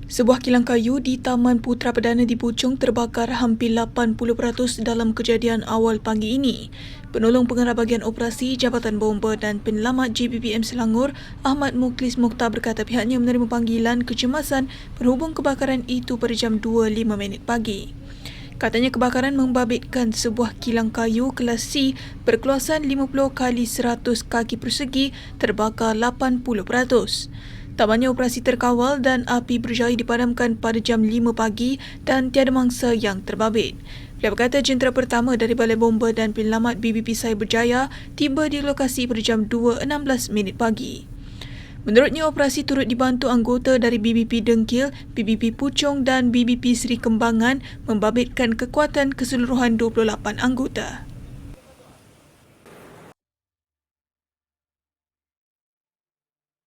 Sebuah kilang kayu di Taman Putra Perdana di Puchong terbakar hampir 80% dalam kejadian awal pagi ini. Penolong Pengarah Bahagian Operasi Jabatan Bomba dan Penyelamat JBPM Selangor, Ahmad Mukhlis Mokhtar berkata pihaknya menerima panggilan kecemasan berhubung kebakaran itu pada jam 2.05 pagi. Katanya kebakaran membabitkan sebuah kilang kayu kelas C berkeluasan 50 kali 100 kaki persegi terbakar 80%. Tamannya operasi terkawal dan api berjaya dipadamkan pada jam 5 pagi dan tiada mangsa yang terbabit. Beliau berkata jentera pertama dari Balai Bomba dan Penyelamat BBP Cyberjaya tiba di lokasi pada jam 2.16 pagi. Menurutnya, operasi turut dibantu anggota dari BBP Dengkil, BBP Puchong dan BBP Seri Kembangan membabitkan kekuatan keseluruhan 28 anggota.